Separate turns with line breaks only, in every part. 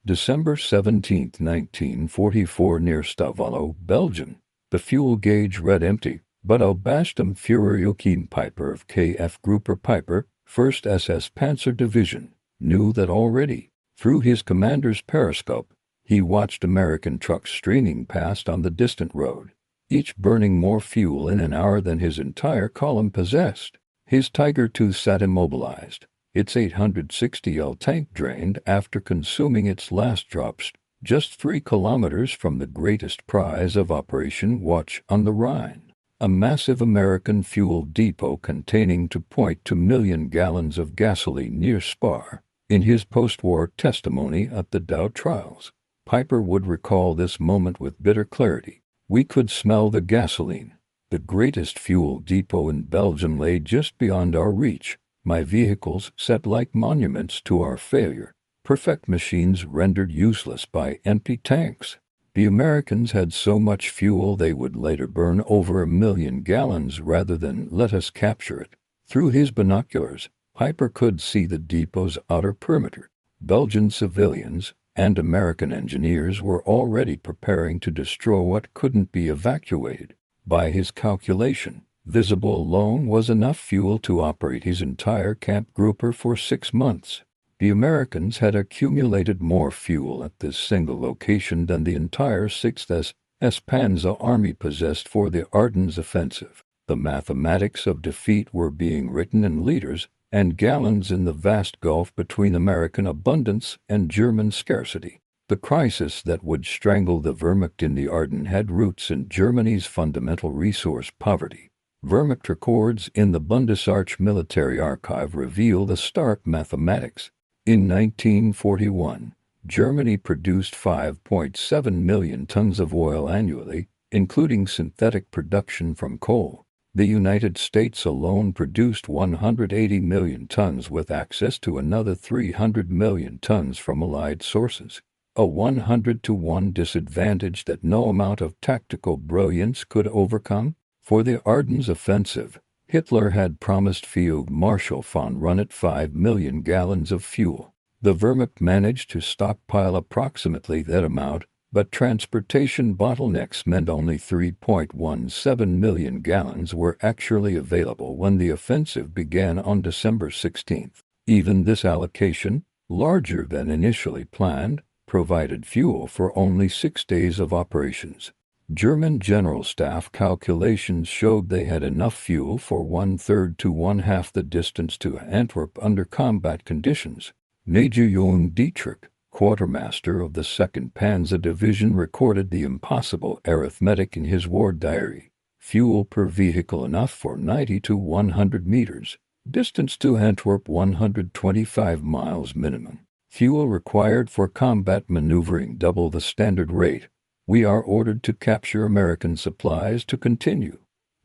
December 17, 1944, near Stavelot, Belgium. The fuel gauge read empty, but Obersturmbannführer Joachim Peiper of KF Grouper Peiper, 1st SS Panzer Division, knew that already. Through his commander's periscope, he watched American trucks streaming past on the distant road, each burning more fuel in an hour than his entire column possessed. His Tiger II sat immobilized, its 860L tank drained after consuming its last drops, just 3 kilometers from the greatest prize of Operation Watch on the Rhine, a massive American fuel depot containing 2.2 million gallons of gasoline near Spar. In his post-war testimony at the Dow trials, Peiper would recall this moment with bitter clarity. "We could smell the gasoline. The greatest fuel depot in Belgium lay just beyond our reach. My vehicles sat like monuments to our failure, perfect machines rendered useless by empty tanks. The Americans had so much fuel they would later burn over 1 million gallons rather than let us capture it." Through his binoculars, Peiper could see the depot's outer perimeter. Belgian civilians and American engineers were already preparing to destroy what couldn't be evacuated. By his calculation, visible alone was enough fuel to operate his entire camp grouper for 6 months. The Americans had accumulated more fuel at this single location than the entire 6th SS Panzer Army possessed for the Ardennes offensive. The mathematics of defeat were being written in liters and gallons in the vast gulf between American abundance and German scarcity. The crisis that would strangle the Wehrmacht in the Ardennes had roots in Germany's fundamental resource poverty. Wehrmacht records in the Bundesarch military archive reveal the stark mathematics. In 1941, Germany produced 5.7 million tons of oil annually, including synthetic production from coal. The United States alone produced 180 million tons with access to another 300 million tons from allied sources, a 100-to-1 disadvantage that no amount of tactical brilliance could overcome. For the Ardennes offensive, Hitler had promised Field Marshal von Rundert 5 million gallons of fuel. The Wehrmacht managed to stockpile approximately that amount, but transportation bottlenecks meant only 3.17 million gallons were actually available when the offensive began on December 16. Even this allocation, larger than initially planned, provided fuel for only 6 days of operations. German General Staff calculations showed they had enough fuel for 1/3 to 1/2 the distance to Antwerp under combat conditions. Major Johann Dietrich, quartermaster of the 2nd Panzer Division, recorded the impossible arithmetic in his war diary. Fuel per vehicle enough for 90 to 100 meters. Distance to Antwerp 125 miles minimum. Fuel required for combat maneuvering double the standard rate. We are ordered to capture American supplies to continue.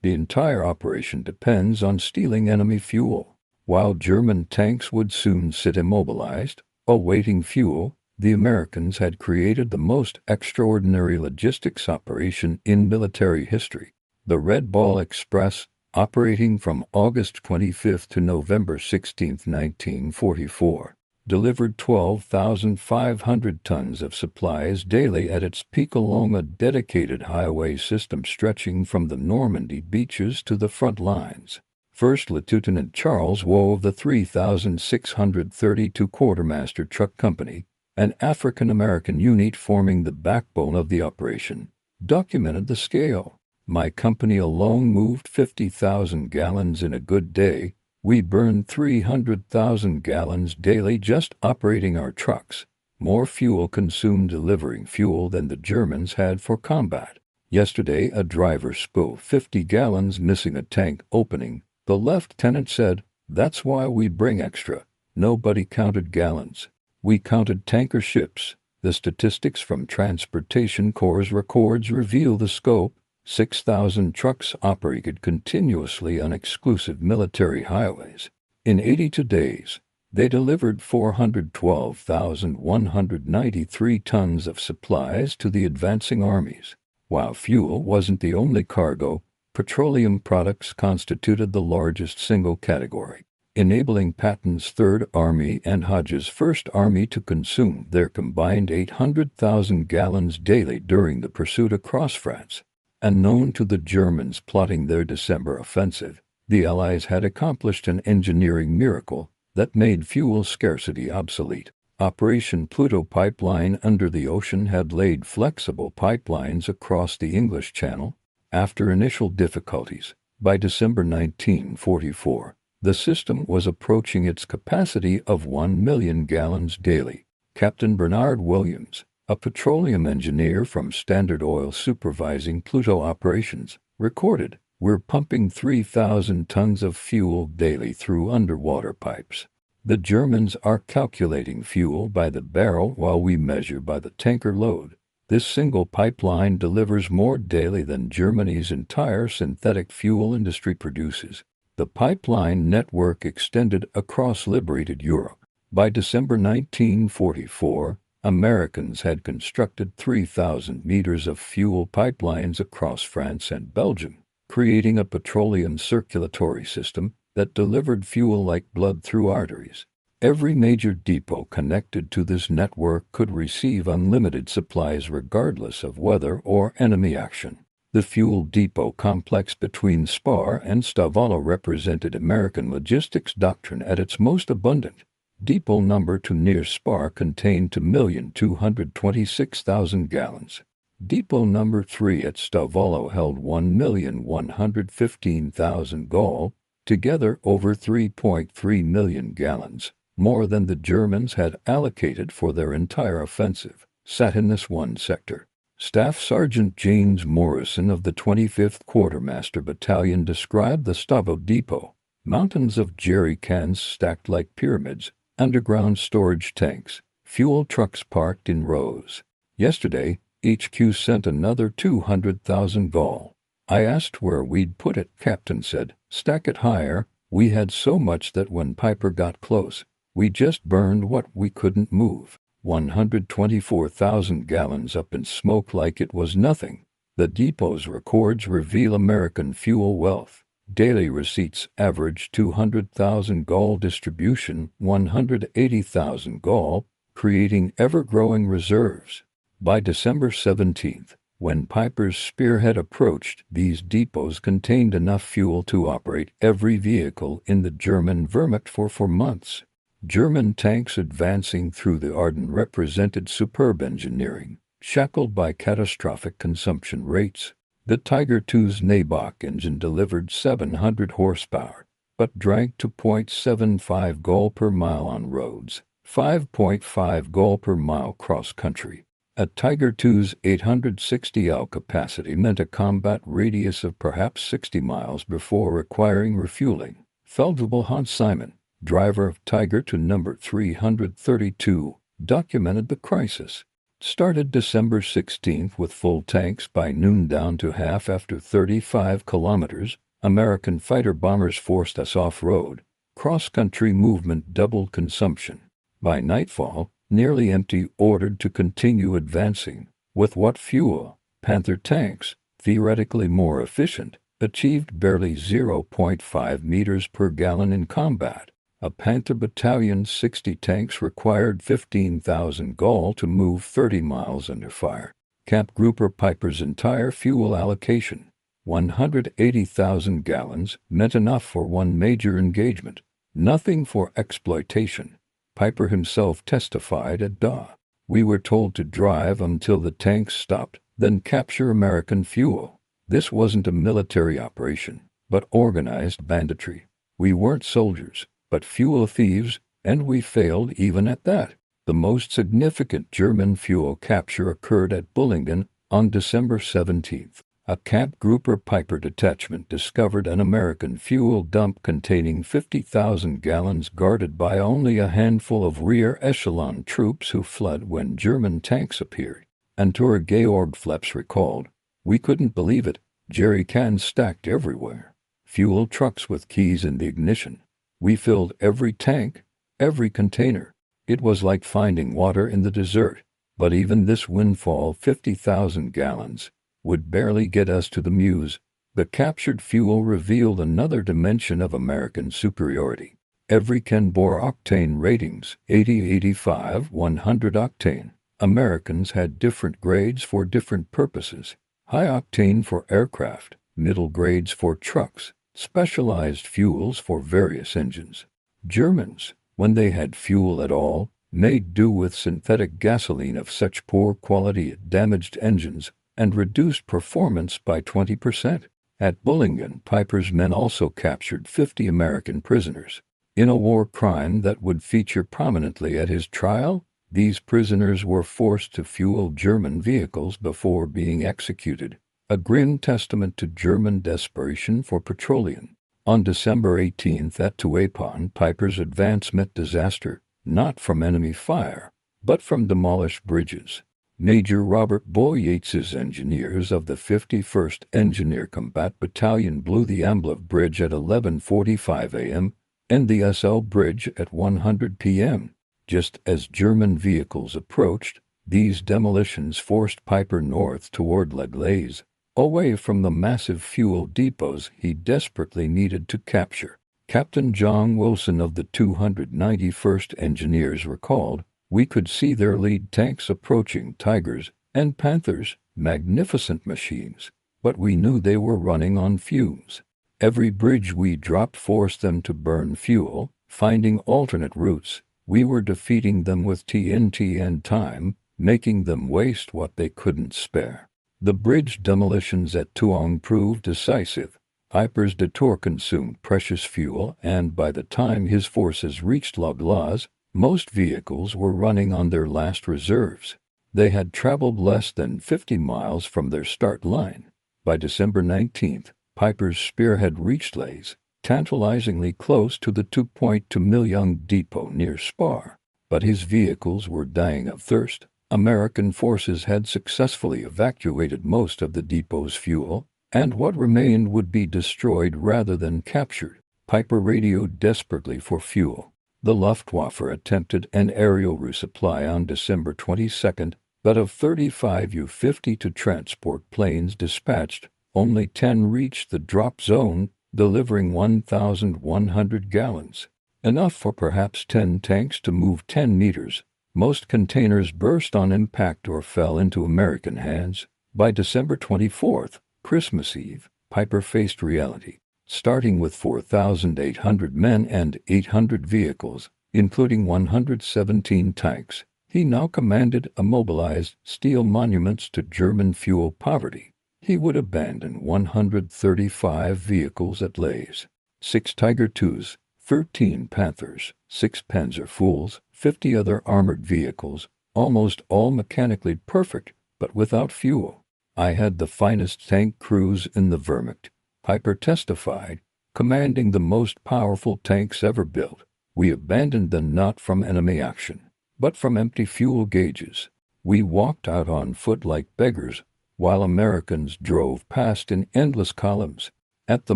The entire operation depends on stealing enemy fuel. While German tanks would soon sit immobilized, awaiting fuel, the Americans had created the most extraordinary logistics operation in military history. The Red Ball Express, operating from August 25 to November 16, 1944, delivered 12,500 tons of supplies daily at its peak along a dedicated highway system stretching from the Normandy beaches to the front lines. First Lieutenant Charles Woe of the 3632 Quartermaster Truck Company, an African-American unit forming the backbone of the operation, documented the scale. "My company alone moved 50,000 gallons in a good day. We burned 300,000 gallons daily just operating our trucks. More fuel consumed delivering fuel than the Germans had for combat. Yesterday a driver spilled 50 gallons missing a tank opening. The lieutenant said, 'That's why we bring extra.' Nobody counted gallons. We counted tanker ships." The statistics from Transportation Corps records reveal the scope. 6,000 trucks operated continuously on exclusive military highways. In 82 days, they delivered 412,193 tons of supplies to the advancing armies. While fuel wasn't the only cargo, petroleum products constituted the largest single category. enabling Patton's Third Army and Hodge's First Army to consume their combined 800,000 gallons daily during the pursuit across France. Unknown to the Germans plotting their December offensive, the Allies had accomplished an engineering miracle that made fuel scarcity obsolete. Operation Pluto pipeline under the ocean had laid flexible pipelines across the English Channel. After initial difficulties, by December 1944, the system was approaching its capacity of 1 million gallons daily. Captain Bernard Williams, a petroleum engineer from Standard Oil supervising Pluto operations, recorded, "We're pumping 3,000 tons of fuel daily through underwater pipes. The Germans are calculating fuel by the barrel while we measure by the tanker load. This single pipeline delivers more daily than Germany's entire synthetic fuel industry produces." The pipeline network extended across liberated Europe. By December 1944, Americans had constructed 3,000 meters of fuel pipelines across France and Belgium, creating a petroleum circulatory system that delivered fuel like blood through arteries. Every major depot connected to this network could receive unlimited supplies regardless of weather or enemy action. The fuel depot complex between Spar and Stavelot represented American logistics doctrine at its most abundant. Depot number 2 near Spar contained 2,226,000 gallons. Depot number 3 at Stavelot held 1,115,000 gall, together over 3.3 million gallons, more than the Germans had allocated for their entire offensive, sat in this one sector. Staff Sergeant James Morrison of the 25th Quartermaster Battalion described the Stavelot depot: mountains of jerry cans stacked like pyramids, underground storage tanks, fuel trucks parked in rows. Yesterday, HQ sent another 200,000 gall. I asked where we'd put it. Captain said, "Stack it higher." We had so much that when Peiper got close, we just burned what we couldn't move. 124,000 gallons up in smoke like it was nothing. The depot's records reveal American fuel wealth. Daily receipts average 200,000 gall, distribution 180,000 gall, creating ever-growing reserves. By December 17th, when Peiper's spearhead approached, these depots contained enough fuel to operate every vehicle in the German Wehrmacht for 4 months. German tanks advancing through the Ardennes represented superb engineering, shackled by catastrophic consumption rates. The Tiger II's Naboch engine delivered 700 horsepower, but drank 2.75 gall per mile on roads, 5.5 gall per mile cross-country. A Tiger II's 860 L capacity meant a combat radius of perhaps 60 miles before requiring refueling. Feldwebel Hans Simon, driver of Tiger II number 332, documented the crisis. Started December 16th with full tanks, by noon down to half after 35 kilometers. American fighter bombers forced us off-road. Cross-country movement doubled consumption. By nightfall, nearly empty, ordered to continue advancing. With what fuel? Panther tanks, theoretically more efficient, achieved barely 0.5 meters per gallon in combat. A Panther battalion's 60 tanks required 15,000 gall to move 30 miles under fire. Kampfgruppe Peiper's entire fuel allocation, 180,000 gallons, meant enough for one major engagement, nothing for exploitation. Peiper himself testified at DA. We were told to drive until the tanks stopped, then capture American fuel. This wasn't a military operation, but organized banditry. We weren't soldiers, but fuel thieves, and we failed even at that. The most significant German fuel capture occurred at Bullingen on December 17th. A Kampfgruppe Peiper detachment discovered an American fuel dump containing 50,000 gallons, guarded by only a handful of rear echelon troops who fled when German tanks appeared. Antor Georg Fleps recalled, "We couldn't believe it, jerry cans stacked everywhere. Fuel trucks with keys in the ignition. We filled every tank, every container. It was like finding water in the desert, but even this windfall, 50,000 gallons, would barely get us to the Meuse." The captured fuel revealed another dimension of American superiority. Every can bore octane ratings, 80, 85, 100 octane. Americans had different grades for different purposes. High octane for aircraft, middle grades for trucks, specialized fuels for various engines. Germans, when they had fuel at all, made do with synthetic gasoline of such poor quality it damaged engines and reduced performance by 20%. At Bullingen, Peiper's men also captured 50 American prisoners. In a war crime that would feature prominently at his trial, these prisoners were forced to fuel German vehicles before being executed, a grim testament to German desperation for petroleum. On December 18th at Tuapon, Peiper's advance met disaster, not from enemy fire, but from demolished bridges. Major Robert Boy Yates's engineers of the 51st Engineer Combat Battalion blew the Amblev Bridge at 11:45 a.m. and the SL Bridge at 100 p.m. Just as German vehicles approached, these demolitions forced Peiper north toward La Glaise, away from the massive fuel depots he desperately needed to capture. Captain John Wilson of the 291st Engineers recalled, "We could see their lead tanks approaching Tigers and Panthers, magnificent machines, but we knew they were running on fumes. Every bridge we dropped forced them to burn fuel, finding alternate routes. We were defeating them with TNT and time, making them waste what they couldn't spare." The bridge demolitions at Toulon proved decisive. Peiper's detour consumed precious fuel, and by the time his forces reached La Glaise, most vehicles were running on their last reserves. They had traveled less than 50 miles from their start line. By December 19th, Peiper's spear had reached Lays, tantalizingly close to the 2.2 million depot near Spar. But his vehicles were dying of thirst. American forces had successfully evacuated most of the depot's fuel, and what remained would be destroyed rather than captured. Peiper radioed desperately for fuel. The Luftwaffe attempted an aerial resupply on December 22nd, but of 35 U-52 transport planes dispatched, only 10 reached the drop zone, delivering 1,100 gallons. Enough for perhaps 10 tanks to move 10 meters. Most containers burst on impact or fell into American hands. By December 24th, Christmas Eve, Peiper faced reality. Starting with 4,800 men and 800 vehicles, including 117 tanks, he now commanded immobilized steel monuments to German fuel poverty. He would abandon 135 vehicles at Lays, 6 Tiger IIs, 13 Panthers, 6 Panzer Fools, 50 other armored vehicles, almost all mechanically perfect, but without fuel. "I had the finest tank crews in the Wehrmacht," Peiper testified, "commanding the most powerful tanks ever built. We abandoned them not from enemy action, but from empty fuel gauges. We walked out on foot like beggars, while Americans drove past in endless columns." At the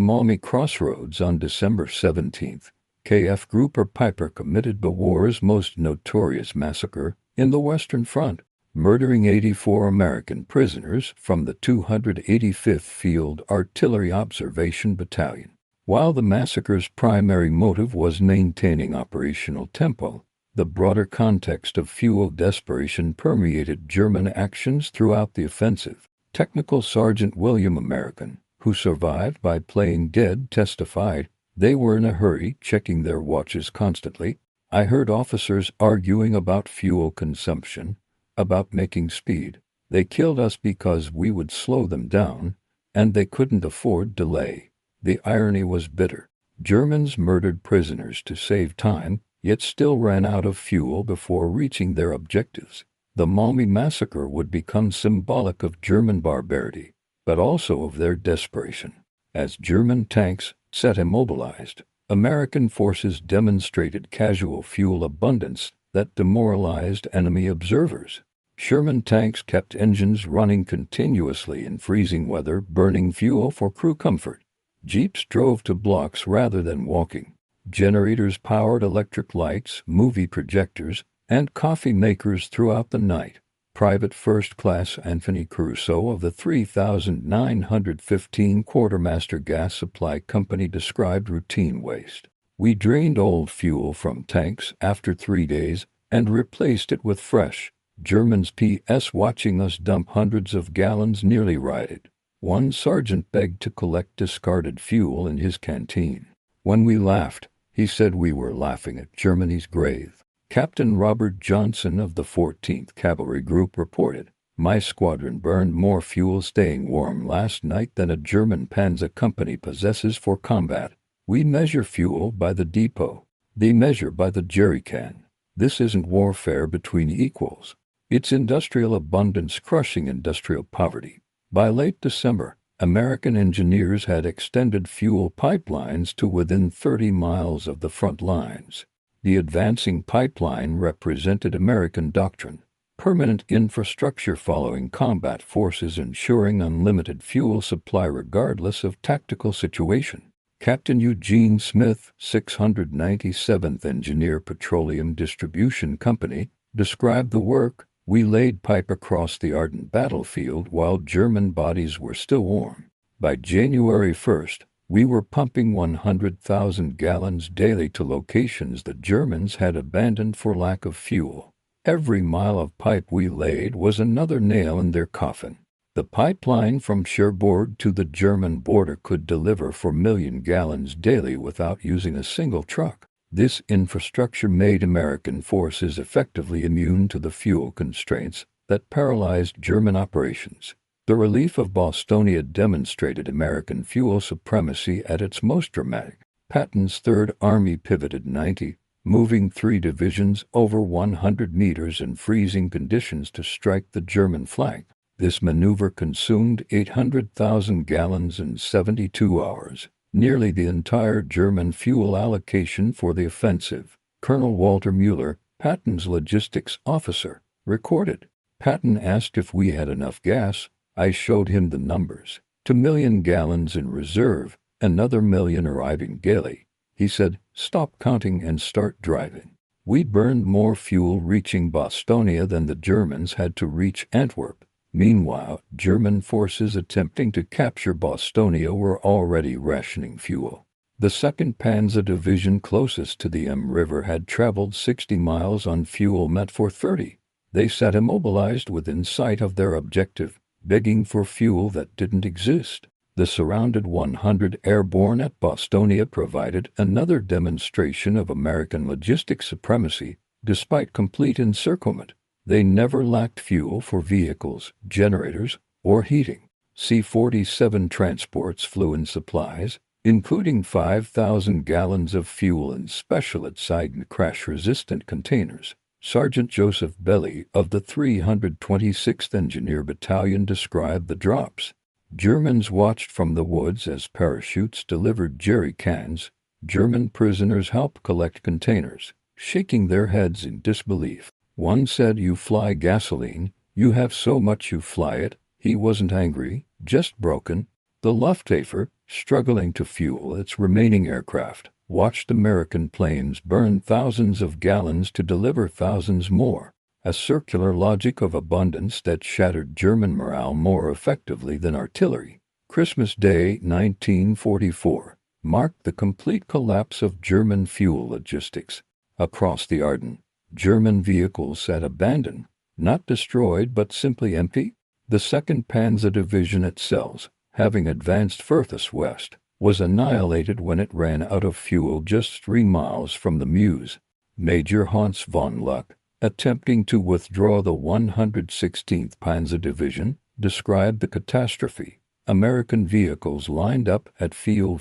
Malmy Crossroads on December 17th, KF Grouper Peiper committed the war's most notorious massacre in the Western Front, murdering 84 American prisoners from the 285th Field Artillery Observation Battalion. While the massacre's primary motive was maintaining operational tempo, the broader context of fuel desperation permeated German actions throughout the offensive. Technical Sergeant William American, who survived by playing dead, testified, "They were in a hurry, checking their watches constantly. I heard officers arguing about fuel consumption, about making speed. They killed us because we would slow them down, and they couldn't afford delay." The irony was bitter. Germans murdered prisoners to save time, yet still ran out of fuel before reaching their objectives. The Malmy massacre would become symbolic of German barbarity, but also of their desperation. As German tanks sat immobilized, American forces demonstrated casual fuel abundance that demoralized enemy observers. Sherman tanks kept engines running continuously in freezing weather, burning fuel for crew comfort. Jeeps drove to blocks rather than walking. Generators powered electric lights, movie projectors, and coffee makers throughout the night. Private First Class Anthony Caruso of the 3915 Quartermaster Gas Supply Company described routine waste. We drained old fuel from tanks after 3 days and replaced it with fresh. Germans PS watching us dump hundreds of gallons nearly rioted. One sergeant begged to collect discarded fuel in his canteen. When we laughed, he said we were laughing at Germany's grave. Captain Robert Johnson of the 14th Cavalry Group reported, "My squadron burned more fuel staying warm last night than a German panzer company possesses for combat. We measure fuel by the depot. They measure by the jerry can. This isn't warfare between equals. It's industrial abundance crushing industrial poverty." By late December, American engineers had extended fuel pipelines to within 30 miles of the front lines. The advancing pipeline represented American doctrine, permanent infrastructure following combat forces ensuring unlimited fuel supply regardless of tactical situation. Captain Eugene Smith, 697th Engineer Petroleum Distribution Company, described the work. "We laid pipe across the Ardennes battlefield while German bodies were still warm. By January 1st, we were pumping 100,000 gallons daily to locations the Germans had abandoned for lack of fuel. Every mile of pipe we laid was another nail in their coffin." The pipeline from Cherbourg to the German border could deliver 4 million gallons daily without using a single truck. This infrastructure made American forces effectively immune to the fuel constraints that paralyzed German operations. The relief of Bostonia demonstrated American fuel supremacy at its most dramatic. Patton's Third Army pivoted 90, moving 3 divisions over 100 meters in freezing conditions to strike the German flank. This maneuver consumed 800,000 gallons in 72 hours, nearly the entire German fuel allocation for the offensive. Colonel Walter Mueller, Patton's logistics officer, recorded, "Patton asked if we had enough gas. I showed him the numbers. 2 million gallons in reserve, another million arriving daily. He said, 'Stop counting and start driving.' We burned more fuel reaching Bostonia than the Germans had to reach Antwerp. Meanwhile, German forces attempting to capture Bostonia were already rationing fuel. The 2nd Panzer Division closest to the M River had traveled 60 miles on fuel meant for 30. They sat immobilized within sight of their objective, begging for fuel that didn't exist. The surrounded 100 airborne at Bostonia provided another demonstration of American logistics supremacy, despite complete encirclement. They never lacked fuel for vehicles, generators, or heating. C-47 transports flew in supplies, including 5,000 gallons of fuel in special at-side crash-resistant containers. Sergeant Joseph Belly of the 326th Engineer Battalion described the drops. Germans watched from the woods as parachutes delivered jerry cans. German prisoners helped collect containers, shaking their heads in disbelief. One said, "You fly gasoline, you have so much you fly it." He wasn't angry, just broken. The Luftwaffe, struggling to fuel its remaining aircraft, watched American planes burn thousands of gallons to deliver thousands more. A circular logic of abundance that shattered German morale more effectively than artillery. Christmas Day 1944 marked the complete collapse of German fuel logistics. Across the Ardennes, German vehicles sat abandoned, not destroyed but simply empty. The 2nd Panzer Division itself, having advanced furthest west, was annihilated when it ran out of fuel just 3 miles from the Meuse. Major Hans von Luck, attempting to withdraw the 116th Panzer Division, described the catastrophe. American vehicles lined up at fuel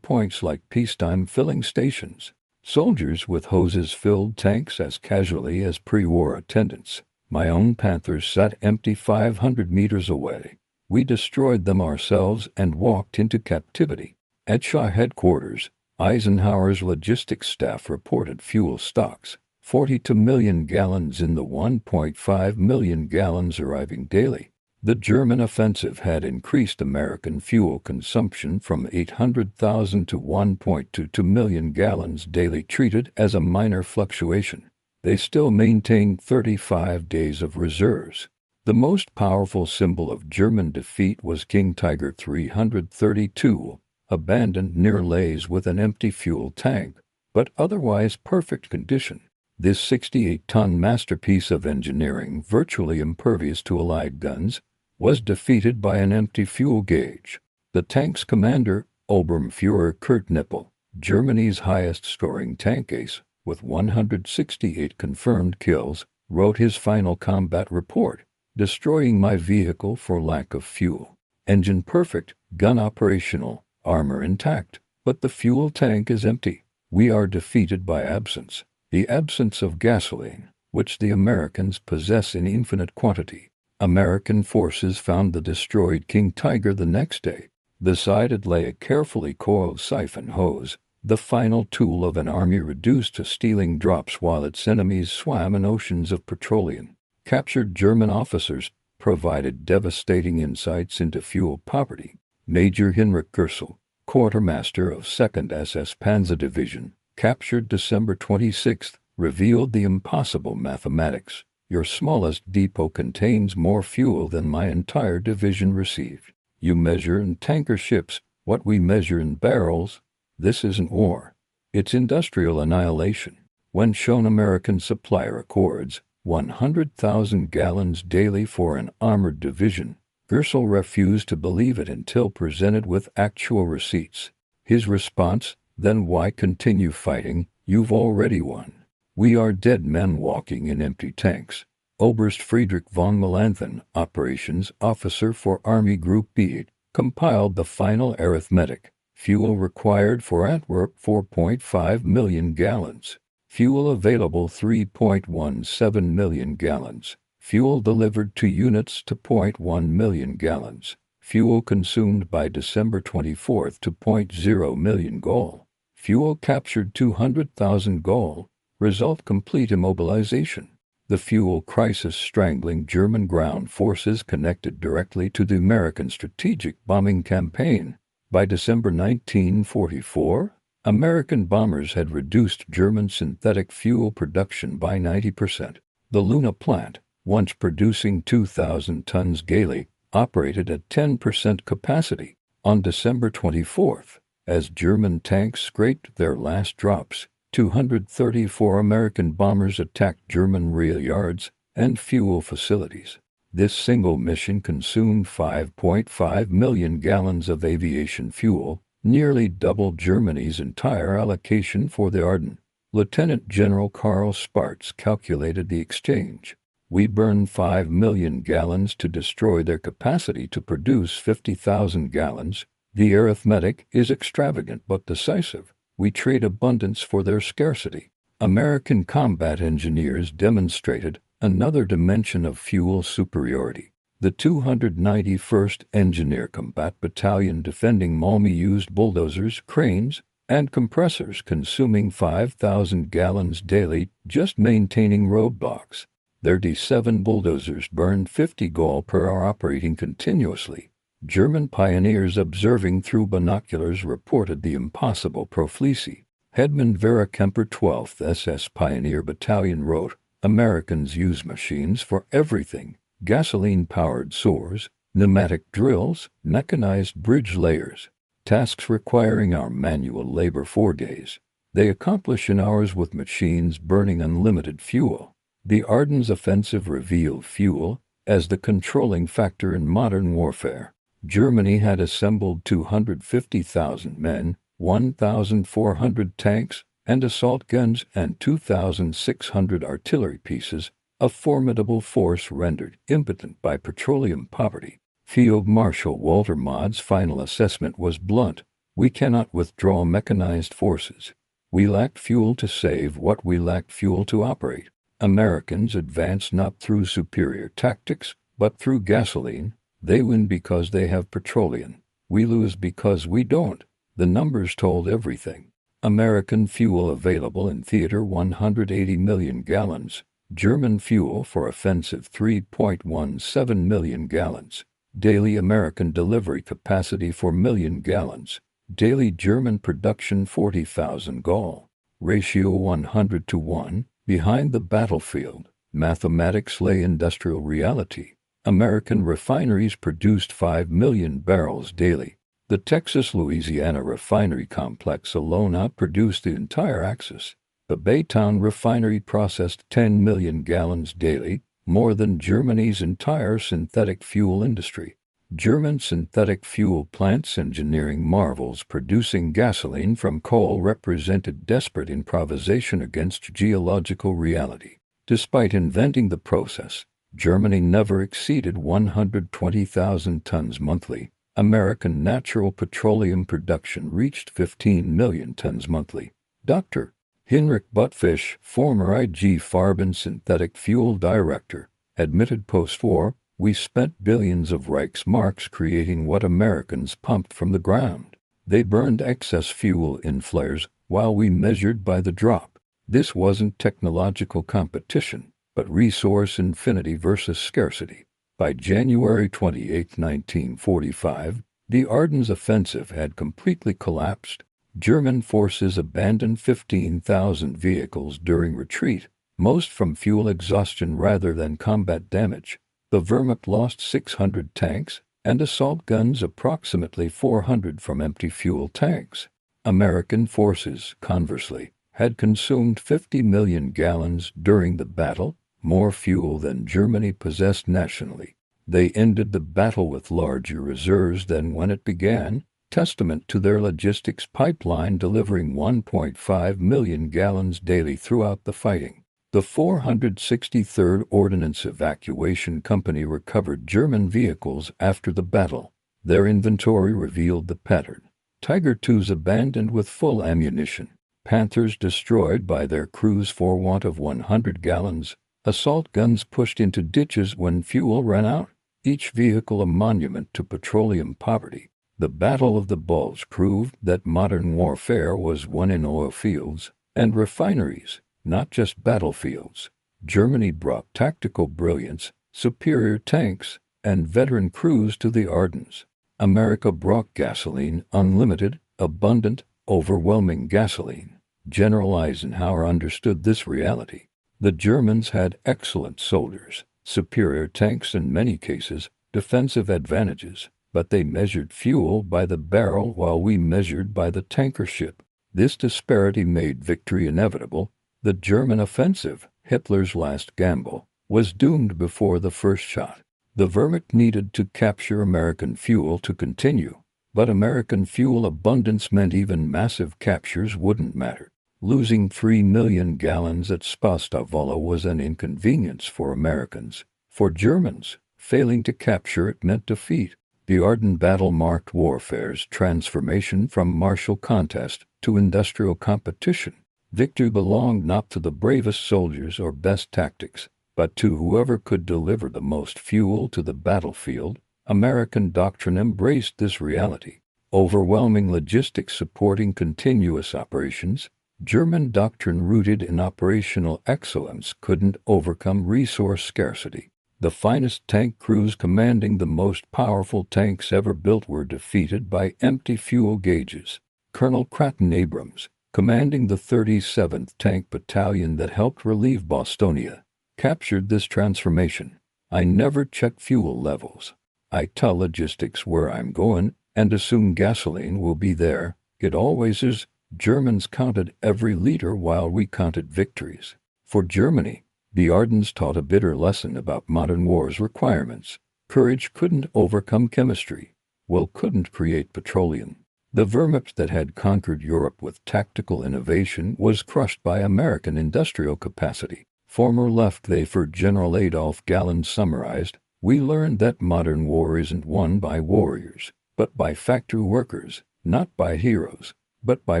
points like peacetime filling stations. Soldiers with hoses filled tanks as casually as pre-war attendants. My own Panthers sat empty 500 meters away. We destroyed them ourselves and walked into captivity. At Shaw headquarters, Eisenhower's logistics staff reported fuel stocks, 42 million gallons in the 1.5 million gallons arriving daily. The German offensive had increased American fuel consumption from 800,000 to 1.22 million gallons daily, treated as a minor fluctuation. They still maintained 35 days of reserves. The most powerful symbol of German defeat was King Tiger 332, abandoned near Lays with an empty fuel tank. but otherwise perfect condition. This 68-ton masterpiece of engineering, virtually impervious to Allied guns, was defeated by an empty fuel gauge. The tank's commander, Obersturmbannführer Kurt Nippel, Germany's highest-scoring tank ace, with 168 confirmed kills, wrote his final combat report: "Destroying my vehicle for lack of fuel. Engine perfect, gun operational, armor intact, but the fuel tank is empty. We are defeated by absence. The absence of gasoline, which the Americans possess in infinite quantity." American forces found the destroyed King Tiger the next day. Beside it lay a carefully coiled siphon hose, the final tool of an army reduced to stealing drops while its enemies swam in oceans of petroleum. Captured German officers provided devastating insights into fuel poverty. Major Heinrich Gersel, quartermaster of 2nd SS Panzer Division, captured December 26, revealed the impossible mathematics. Your smallest depot contains more fuel than my entire division received. You measure in tanker ships what we measure in barrels. This isn't war. It's industrial annihilation. When shown American supplier accords, 100,000 gallons daily for an armored division, Gersel refused to believe it until presented with actual receipts. His response: "Then why continue fighting? You've already won. We are dead men walking in empty tanks." Oberst Friedrich von Melanchthon, operations officer for Army Group B, compiled the final arithmetic. Fuel required for Antwerp 4.5 million gallons. Fuel available 3.17 million gallons. Fuel delivered to units to 0.1 million gallons. Fuel consumed by December 24 to 0.0 million gall. Fuel captured 200,000 gall. Result: complete immobilization. The fuel crisis strangling German ground forces connected directly to the American strategic bombing campaign. By December 1944, American bombers had reduced German synthetic fuel production by 90%. The Luna plant, once producing 2,000 tons daily, operated at 10% capacity. On December 24, as German tanks scraped their last drops, 234 American bombers attacked German rail yards and fuel facilities. This single mission consumed 5.5 million gallons of aviation fuel, nearly double Germany's entire allocation for the Ardennes. Lieutenant General Karl Spaatz calculated the exchange. We burned 5 million gallons to destroy their capacity to produce 50,000 gallons. The arithmetic is extravagant but decisive. We trade abundance for their scarcity. American combat engineers demonstrated another dimension of fuel superiority. The 291st Engineer Combat Battalion defending Malmö used bulldozers, cranes, and compressors consuming 5,000 gallons daily just maintaining roadblocks. Their D7 bulldozers burned 50 gall per hour operating continuously. German pioneers observing through binoculars reported the impossible prophecy. Hedman Vera Kemper, 12th SS Pioneer Battalion wrote, "Americans use machines for everything: gasoline-powered saws, pneumatic drills, mechanized bridge layers. Tasks requiring our manual labor 4 days. They accomplish in hours with machines burning unlimited fuel." The Ardennes offensive revealed fuel as the controlling factor in modern warfare. Germany had assembled 250,000 men, 1,400 tanks and assault guns, and 2,600 artillery pieces, a formidable force rendered impotent by petroleum poverty. Field Marshal Walter Maud's final assessment was blunt: "We cannot withdraw mechanized forces. We lacked fuel to save what we lacked fuel to operate." Americans advance not through superior tactics, but through gasoline. They win because they have petroleum. We lose because we don't. The numbers told everything. American fuel available in theater 180 million gallons. German fuel for offensive 3.17 million gallons. Daily American delivery capacity 4 million gallons. Daily German production 40,000 gall. Ratio 100 to 1. Behind the battlefield, mathematics lay industrial reality. American refineries produced 5 million barrels daily. The Texas-Louisiana refinery complex alone outproduced the entire Axis. The Baytown refinery processed 10 million gallons daily, more than Germany's entire synthetic fuel industry. German synthetic fuel plants, engineering marvels producing gasoline from coal, represented desperate improvisation against geological reality. Despite inventing the process, Germany never exceeded 120,000 tons monthly. American natural petroleum production reached 15 million tons monthly. Dr. Hinrich Buttfish, former IG Farben synthetic fuel director, admitted post-war, "We spent billions of Reichsmarks creating what Americans pumped from the ground. They burned excess fuel in flares while we measured by the drop." This wasn't technological competition, but resource infinity versus scarcity. By January 28, 1945, the Ardennes offensive had completely collapsed. German forces abandoned 15,000 vehicles during retreat, most from fuel exhaustion rather than combat damage. The Wehrmacht lost 600 tanks and assault guns, approximately 400 from empty fuel tanks. American forces, conversely, had consumed 50 million gallons during the battle, more fuel than Germany possessed nationally. They ended the battle with larger reserves than when it began, testament to their logistics pipeline delivering 1.5 million gallons daily throughout the fighting. The 463rd Ordnance Evacuation Company recovered German vehicles after the battle. Their inventory revealed the pattern. Tiger IIs abandoned with full ammunition. Panthers destroyed by their crews for want of 100 gallons. Assault guns pushed into ditches when fuel ran out. Each vehicle a monument to petroleum poverty. The Battle of the Bulge proved that modern warfare was won in oil fields and refineries, not just battlefields. Germany brought tactical brilliance, superior tanks, and veteran crews to the Ardennes. America brought gasoline, unlimited, abundant, overwhelming gasoline. General Eisenhower understood this reality. The Germans had excellent soldiers, superior tanks, in many cases, defensive advantages, but they measured fuel by the barrel while we measured by the tanker ship. This disparity made victory inevitable. The German offensive, Hitler's last gamble, was doomed before the first shot. The Wehrmacht needed to capture American fuel to continue, but American fuel abundance meant even massive captures wouldn't matter. Losing 3 million gallons at Stavelot was an inconvenience for Americans. For Germans, failing to capture it meant defeat. The Ardennes battle marked warfare's transformation from martial contest to industrial competition. Victory belonged not to the bravest soldiers or best tactics, but to whoever could deliver the most fuel to the battlefield. American doctrine embraced this reality. Overwhelming logistics supporting continuous operations. German doctrine rooted in operational excellence couldn't overcome resource scarcity. The finest tank crews commanding the most powerful tanks ever built were defeated by empty fuel gauges. Colonel Cratton Abrams, commanding the 37th Tank Battalion that helped relieve Bostonia, captured this transformation. "I never check fuel levels. I tell logistics where I'm going and assume gasoline will be there. It always is." Germans counted every liter while we counted victories. For Germany, the Ardennes taught a bitter lesson about modern war's requirements. Courage couldn't overcome chemistry. Will couldn't create petroleum. The Wehrmacht that had conquered Europe with tactical innovation was crushed by American industrial capacity. Former Luftwaffe General Adolf Galland summarized, "We learned that modern war isn't won by warriors, but by factory workers, not by heroes, but by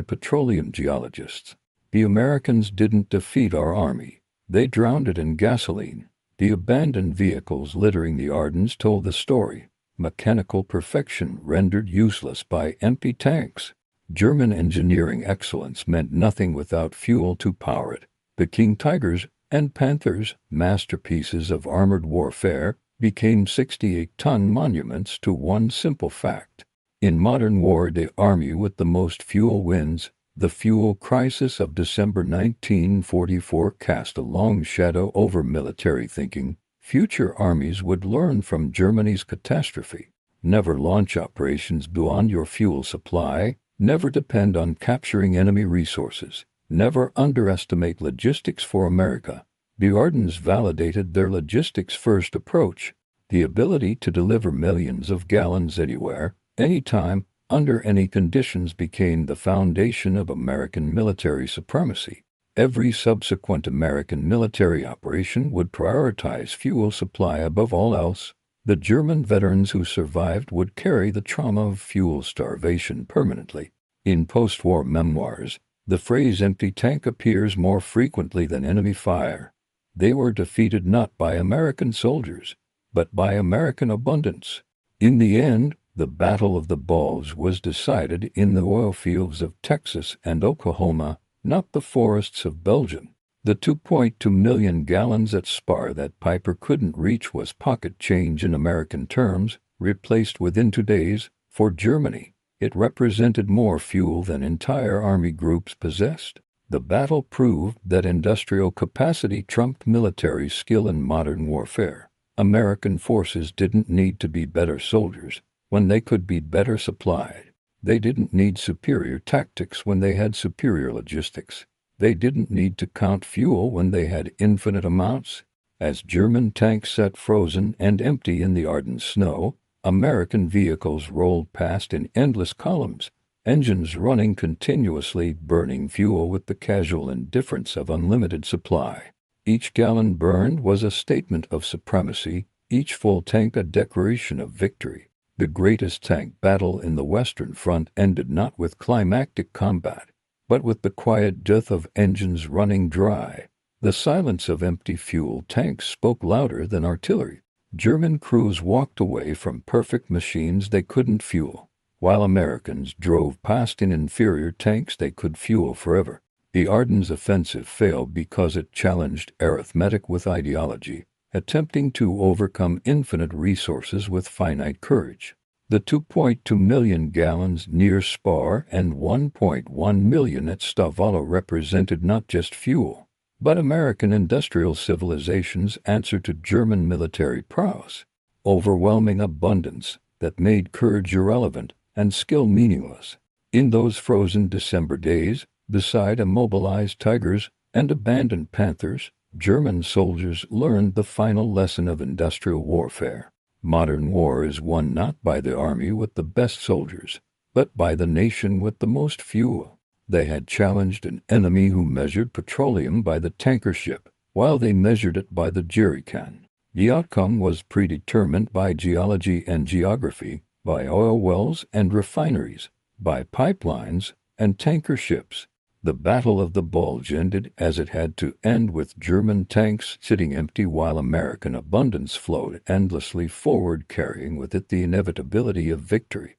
petroleum geologists. The Americans didn't defeat our army. They drowned it in gasoline." The abandoned vehicles littering the Ardennes told the story. Mechanical perfection rendered useless by empty tanks. German engineering excellence meant nothing without fuel to power it. The King Tigers and Panthers, masterpieces of armored warfare, became 68-ton monuments to one simple fact. In modern war, the army with the most fuel wins. The fuel crisis of December 1944 cast a long shadow over military thinking. Future armies would learn from Germany's catastrophe. Never launch operations beyond your fuel supply. Never depend on capturing enemy resources. Never underestimate logistics for America. The Ardennes validated their logistics-first approach. The ability to deliver millions of gallons anywhere, anytime, under any conditions became the foundation of American military supremacy. Every subsequent American military operation would prioritize fuel supply above all else. The German veterans who survived would carry the trauma of fuel starvation permanently. In post-war memoirs, the phrase empty tank appears more frequently than enemy fire. They were defeated not by American soldiers, but by American abundance. In the end, the Battle of the Bulge was decided in the oil fields of Texas and Oklahoma, not the forests of Belgium. The 2.2 million gallons at Spar that Peiper couldn't reach was pocket change in American terms, replaced within 2 days. For Germany, it represented more fuel than entire army groups possessed. The battle proved that industrial capacity trumped military skill in modern warfare. American forces didn't need to be better soldiers when they could be better supplied. They didn't need superior tactics when they had superior logistics. They didn't need to count fuel when they had infinite amounts. As German tanks sat frozen and empty in the Ardennes snow, American vehicles rolled past in endless columns, engines running continuously, burning fuel with the casual indifference of unlimited supply. Each gallon burned was a statement of supremacy, each full tank a declaration of victory. The greatest tank battle in the Western Front ended not with climactic combat, but with the quiet death of engines running dry. The silence of empty fuel tanks spoke louder than artillery. German crews walked away from perfect machines they couldn't fuel, while Americans drove past in inferior tanks they could fuel forever. The Ardennes offensive failed because it challenged arithmetic with ideology, attempting to overcome infinite resources with finite courage. The 2.2 million gallons near Spar and 1.1 million at Stavelot represented not just fuel, but American industrial civilization's answer to German military prowess. Overwhelming abundance that made courage irrelevant and skill meaningless. In those frozen December days, beside immobilized tigers and abandoned panthers, German soldiers learned the final lesson of industrial warfare. Modern war is won not by the army with the best soldiers, but by the nation with the most fuel. They had challenged an enemy who measured petroleum by the tanker ship, while they measured it by the jerrycan. The outcome was predetermined by geology and geography, by oil wells and refineries, by pipelines and tanker ships. The Battle of the Bulge ended as it had to end, with German tanks sitting empty while American abundance flowed endlessly forward, carrying with it the inevitability of victory.